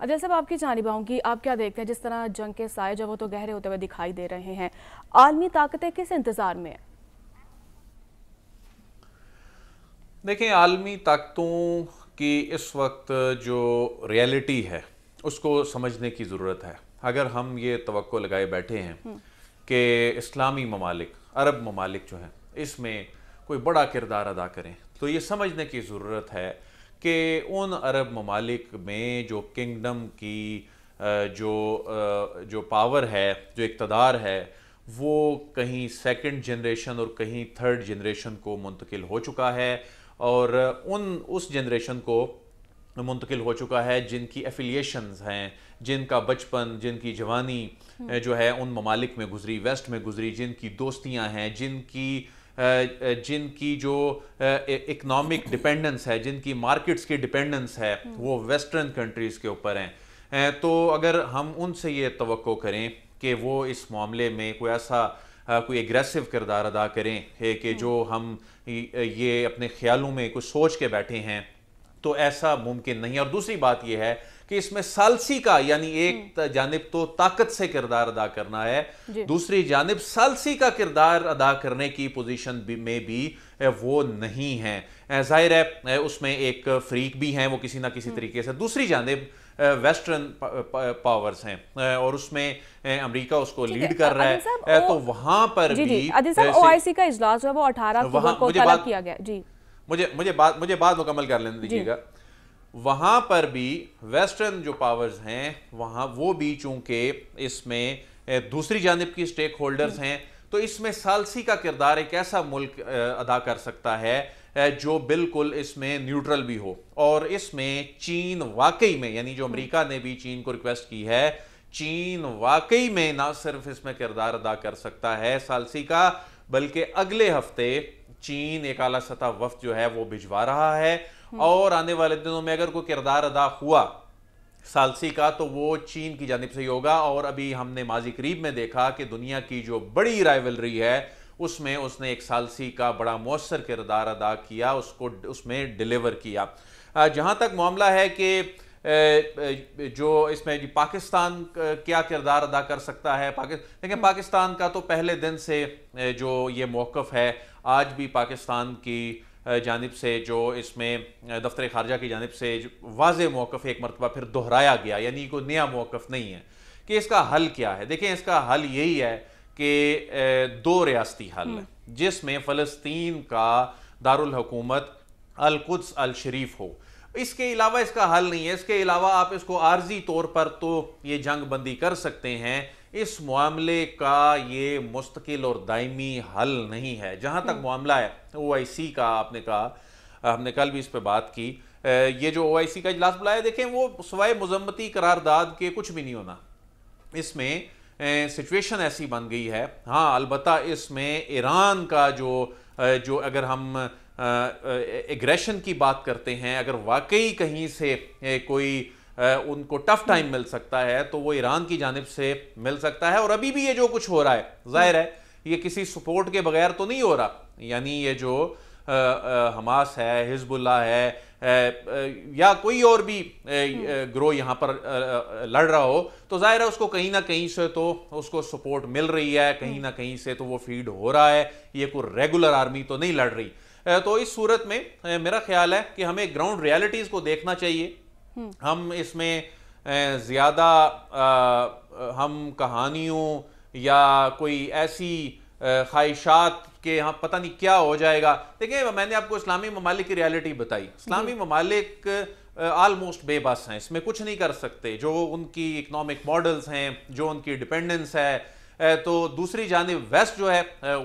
अजय साहब, आपकी जानिब आऊंगी, आप क्या देखते हैं जिस तरह जंग के साए जो वो तो गहरे होते हुए दिखाई दे रहे हैं, आलमी ताकतें किस इंतजार में है? देखें, आलमी ताकतों की इस वक्त जो रियलिटी है उसको समझने की ज़रूरत है। अगर हम ये तवक्को लगाए बैठे हैं कि इस्लामी ममालिक, अरब ममालिक जो हैं इसमें कोई बड़ा किरदार अदा करें, तो ये समझने की ज़रूरत है कि उन अरब ममालिक में जो किंगडम की जो पावर है, जो इक़्तिदार है, वो कहीं सेकंड जनरेशन और कहीं थर्ड जनरेशन को मुंतकिल हो चुका है, और उस जनरेशन को मुंतकिल हो चुका है जिनकी एफिलिएशंस हैं, जिनका बचपन, जिनकी जवानी जो है उन ममालिक में गुजरी, वेस्ट में गुजरी, जिनकी दोस्तियां हैं, जिनकी जो इकनॉमिक डिपेंडेंस है, जिनकी मार्केट्स की डिपेंडेंस है, वो वेस्टर्न कंट्रीज़ के ऊपर हैं। तो अगर हम उनसे ये तवक्को करें कि वो इस मामले में कोई एग्रेसिव किरदार अदा करें कि जो हम ये अपने ख्यालों में कुछ सोच के बैठे हैं, तो ऐसा मुमकिन नहीं है। और दूसरी बात यह है कि इसमें सालसी का, यानी एक जानिब तो ताकत से किरदार अदा करना है, दूसरी जानिब सालसी का किरदार अदा करने की पोजीशन में भी वो नहीं है। जाहिर है उसमें एक फ्रीक भी हैं वो किसी ना किसी तरीके से, दूसरी जानिब वेस्टर्न पावर्स हैं और उसमें अमेरिका उसको लीड कर रहा है। तो वहां पर भी OIC का इजलास है वो 18 अक्टूबर को तलब किया गया। जी, मुझे बात मुकम्मल कर लेने दीजिएगा। वहां पर भी वेस्टर्न जो पावर्स हैं वहां वो भी चूंकि इसमें दूसरी जानिब की स्टेक होल्डर्स हैं, तो इसमें सालसी का किरदार एक ऐसा मुल्क अदा कर सकता है जो बिल्कुल इसमें न्यूट्रल भी हो। और इसमें चीन वाकई में, यानी जो अमेरिका ने भी चीन को रिक्वेस्ट की है, चीन वाकई में ना सिर्फ इसमें किरदार अदा कर सकता है सालसी का, बल्कि अगले हफ्ते चीन एक आला सतह वफ्द जो है वो भिजवा रहा है, और आने वाले दिनों में अगर कोई किरदार अदा हुआ सालसी का तो वो चीन की जानिब से ही होगा। और अभी हमने माजी करीब में देखा कि दुनिया की जो बड़ी राइवलरी है उसमें उसने एक सालसी का बड़ा मौसर किरदार अदा किया, उसको उसमें डिलीवर किया। जहां तक मामला है कि जो इसमें पाकिस्तान क्या किरदार अदा कर सकता है, लेकिन पाकिस्तान का तो पहले दिन से जो ये मौक़िफ़ है, आज भी पाकिस्तान की जानिब से जो इसमें दफ्तर खारजा की जानिब से वाज़े मौक़िफ़ एक मरतबा फिर दोहराया गया, यानी कोई नया मौक़िफ़ नहीं है कि इसका हल क्या है। देखें, इसका हल यही है कि दो रियासती हल है जिसमें फ़लस्तीन का दारुल हुकूमत अल-कुद्स अल-शरीफ हो। इसके अलावा इसका हल नहीं है। इसके अलावा आप इसको आर्जी तौर पर तो ये जंग बंदी कर सकते हैं, इस मामले का ये मुस्तकिल और दायमी हल नहीं है। जहां तक मामला है OIC का, आपने कहा, हमने कल भी इस पर बात की, ये जो OIC का इजलास बुलाया, देखें वो सवाए मुज़म्मती करारदाद के कुछ भी नहीं होना। इसमें सिचुएशन ऐसी बन गई है। हाँ, अलबत्ता इसमें ईरान का जो अगर हम एग्रेशन की बात करते हैं, अगर वाकई कहीं से कोई उनको टफ टाइम मिल सकता है तो वो ईरान की जानिब से मिल सकता है। और अभी भी ये जो कुछ हो रहा है, जाहिर है ये किसी सपोर्ट के बगैर तो नहीं हो रहा। यानी ये जो हमास है, हिजबुल्लाह है, या कोई और भी ग्रोह यहाँ पर लड़ रहा हो, तो जाहिर है उसको कहीं ना कहीं से तो उसको सपोर्ट मिल रही है, कहीं ना कहीं से तो वो फीड हो रहा है। ये कोई रेगुलर आर्मी तो नहीं लड़ रही। तो इस सूरत में मेरा ख्याल है कि हमें ग्राउंड रियलिटीज़ को देखना चाहिए। हम इसमें ज़्यादा हम कहानियों या कोई ऐसी ख्वाहिशात के यहाँ पता नहीं क्या हो जाएगा। देखिए, मैंने आपको इस्लामी ममालिक की रियलिटी बताई। इस्लामी ममालिक ऑलमोस्ट बेबस हैं, इसमें कुछ नहीं कर सकते। जो उनकी इकनॉमिक मॉडल्स हैं, जो उनकी डिपेंडेंस है, तो दूसरी जानिब वेस्ट जो है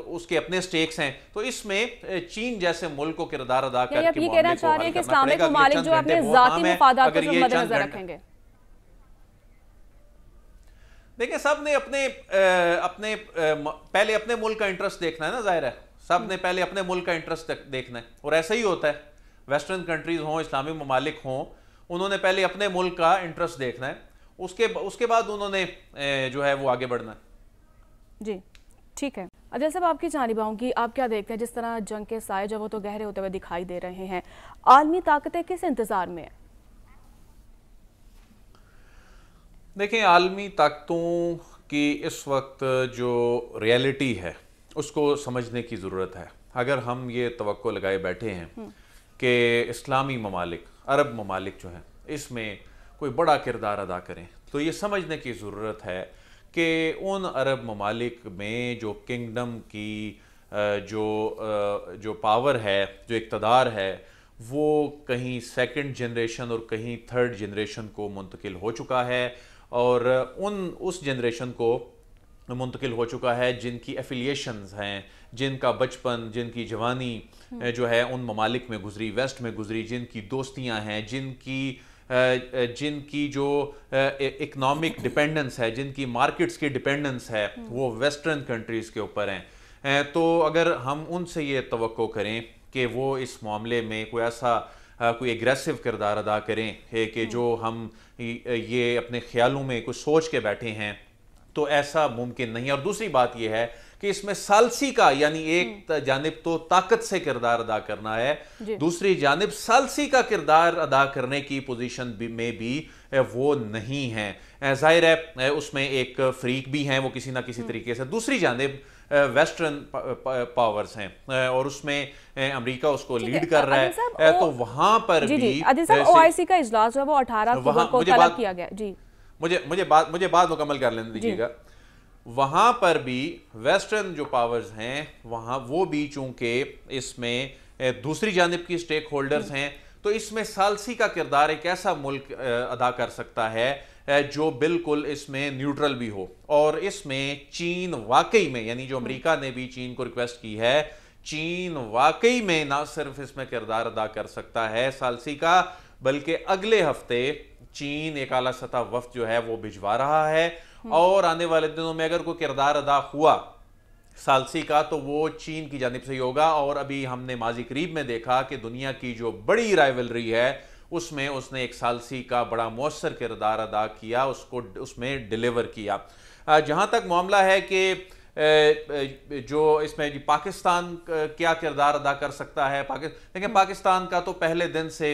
उसके अपने स्टेक्स हैं। तो इसमें चीन जैसे मुल्क को किरदार अदा करके आप ये कहना चाह रहे हैं कि इस्लामिक ममालिक जो अपने ज़ाती मफादात को मद्देनजर रखेंगे? देखिए, सब ने अपने पहले अपने मुल्क का इंटरेस्ट देखना है ना, जाहिर है सब ने पहले अपने मुल्क का इंटरेस्ट देखना है। और ऐसा ही होता है, वेस्टर्न कंट्रीज हों, इस्लामी ममालिक हों, उन्होंने पहले अपने मुल्क का इंटरेस्ट देखना है, उसके बाद उन्होंने जो है वो आगे बढ़ना है। जी, ठीक है। अजय साहब, आपकी जानिब आऊंगी, आप क्या देखते हैं जिस तरह जंग के साए जो वो तो गहरे होते हुए दिखाई दे रहे हैं, आलमी ताकतें किस इंतजार में है? देखें, आलमी ताकतों की इस वक्त जो रियलिटी है उसको समझने की ज़रूरत है। अगर हम ये तवक्को लगाए बैठे हैं कि इस्लामी ममालिक, अरब ममालिक जो हैं इसमें कोई बड़ा किरदार अदा करें, तो ये समझने की ज़रूरत है कि उन अरब ममालिक में जो किंगडम की जो पावर है, जो इक़्तिदार है, वो कहीं सेकंड जनरेशन और कहीं थर्ड जनरेशन को मुंतकिल हो चुका है, और उस जनरेशन को मुंतकिल हो चुका है जिनकी एफिलिएशंस हैं, जिनका बचपन, जिनकी जवानी जो है उन ममालिक में गुजरी, वेस्ट में गुजरी, जिनकी दोस्तियां हैं, जिनकी जो इकनॉमिक डिपेंडेंस है, जिनकी मार्केट्स की डिपेंडेंस है, वो वेस्टर्न कंट्रीज़ के ऊपर हैं। तो अगर हम उनसे ये तवक्को करें कि वो इस मामले में कोई ऐसा कोई एग्रेसिव किरदार अदा करें कि जो हम ये अपने ख्यालों में कुछ सोच के बैठे हैं, तो ऐसा मुमकिन नहीं है। और दूसरी बात यह है कि इसमें सालसी का, यानी एक जानिब तो ताकत से किरदार अदा करना है, दूसरी जानिब सालसी का किरदार अदा करने की पोजीशन में भी वो नहीं है। जाहिर है उसमें एक फ्रीक भी हैं वो किसी ना किसी तरीके से, दूसरी जानिब वेस्टर्न पावर्स हैं और उसमें अमेरिका उसको लीड कर रहा है। तो वहां पर भी ओआईसी का इजलास जो है वो 18 अक्टूबर को तलब किया गया। जी, मुझे बात मुकम्मल कर लेने दीजिएगा। वहां पर भी वेस्टर्न जो पावर्स हैं वहां वो भी चूंकि इसमें दूसरी जानिब की स्टेक होल्डर्स हैं, तो इसमें सालसी का किरदार एक ऐसा मुल्क अदा कर सकता है जो बिल्कुल इसमें न्यूट्रल भी हो। और इसमें चीन वाकई में, यानी जो अमेरिका ने भी चीन को रिक्वेस्ट की है, चीन वाकई में ना सिर्फ इसमें किरदार अदा कर सकता है सालसी का, बल्कि अगले हफ्ते चीन एक आला सतह वफ्द जो है वो भिजवा रहा है, और आने वाले दिनों में अगर कोई किरदार अदा हुआ सालसी का तो वो चीन की जानिब से ही होगा। और अभी हमने माजी करीब में देखा कि दुनिया की जो बड़ी राइवलरी है उसमें उसने एक सालसी का बड़ा मौसर किरदार अदा किया, उसको उसमें डिलीवर किया। जहां तक मामला है कि जो इसमें पाकिस्तान क्या किरदार अदा कर सकता है, लेकिन पाकिस्तान का तो पहले दिन से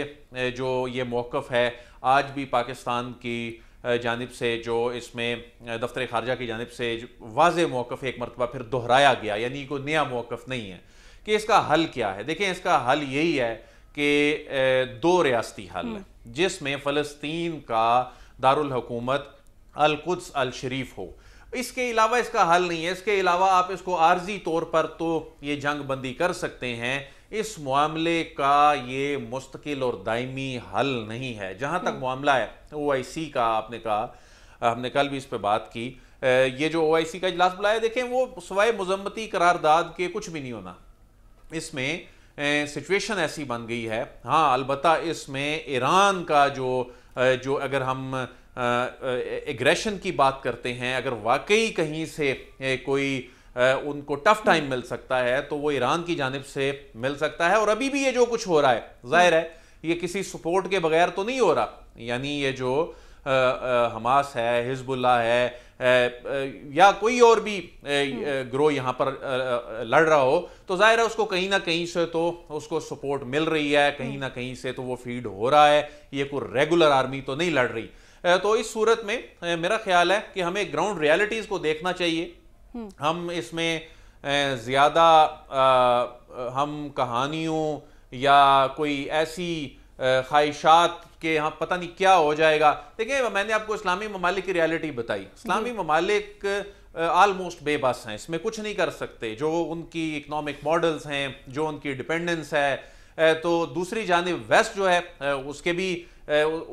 जो ये मौक़िफ़ है, आज भी पाकिस्तान की जानिब से जो इसमें दफ्तर खारजा की जानिब से वाज़े मौक़िफ़ एक मरतबा फिर दोहराया गया, यानी कोई नया मौक़िफ़ नहीं है कि इसका हल क्या है। देखें, इसका हल यही है कि दो रियासती हल है जिसमें फ़लस्तीन का दारुल हुकूमत अल कुद्स अल शरीफ हो। इसके अलावा इसका हल नहीं है। इसके अलावा आप इसको आर्जी तौर पर तो ये जंग बंदी कर सकते हैं, इस मामले का ये मुस्तकिल और दायमी हल नहीं है। जहां तक मामला है ओआईसी का, आपने कहा, हमने कल भी इस पर बात की, ये जो ओआईसी का इजलास बुलाया, देखें वो सिवाय मुज़म्मती करारदाद के कुछ भी नहीं होना। इसमें सिचुएशन ऐसी बन गई है, हाँ अलबत्ता इसमें ईरान का जो अगर हम एग्रेशन की बात करते हैं, अगर वाकई कहीं से कोई उनको टफ टाइम मिल सकता है तो वो ईरान की जानिब से मिल सकता है। और अभी भी ये जो कुछ हो रहा है, जाहिर है ये किसी सपोर्ट के बगैर तो नहीं हो रहा, यानी ये जो हमास है, हिजबुल्लाह है, या कोई और भी ग्रोह यहाँ पर लड़ रहा हो, तो जाहिर है उसको कहीं ना कहीं से तो उसको सपोर्ट मिल रही है, कहीं ना कहीं से तो वो फीड हो रहा है। ये कोई रेगुलर आर्मी तो नहीं लड़ रही। तो इस सूरत में मेरा ख्याल है कि हमें ग्राउंड रियलिटीज़ को देखना चाहिए। हम इसमें ज़्यादा हम कहानियों या कोई ऐसी ख्वाहिशात के यहाँ पता नहीं क्या हो जाएगा। देखिए, मैंने आपको इस्लामी ममालिक की रियलिटी बताई। इस्लामी ममालिक ऑलमोस्ट बेबस हैं, इसमें कुछ नहीं कर सकते। जो उनकी इकनॉमिक मॉडल्स हैं, जो उनकी डिपेंडेंस है, तो दूसरी जानिब वेस्ट जो है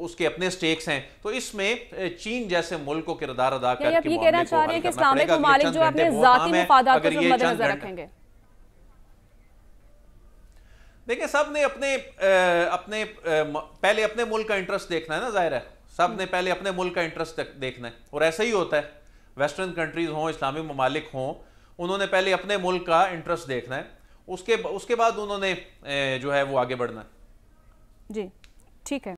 उसके अपने स्टेक्स हैं। तो इसमें चीन जैसे मुल्क को किरदार अदा करके ये कहना चाह रहे हैं कि इस्लामिक ममालिक जो अपने ज़ाती मफादात को मद्देनजर रखेंगे। देखिए, सब ने अपने पहले अपने मुल्क का इंटरेस्ट देखना है ना, जाहिर है सब ने पहले अपने मुल्क का इंटरेस्ट देखना है। और ऐसा ही होता है, वेस्टर्न कंट्रीज हों, इस्लामी ममालिक हों, उन्होंने पहले अपने मुल्क का इंटरेस्ट देखना है, उसके बाद उन्होंने जो है वो आगे बढ़ना है। जी, ठीक है।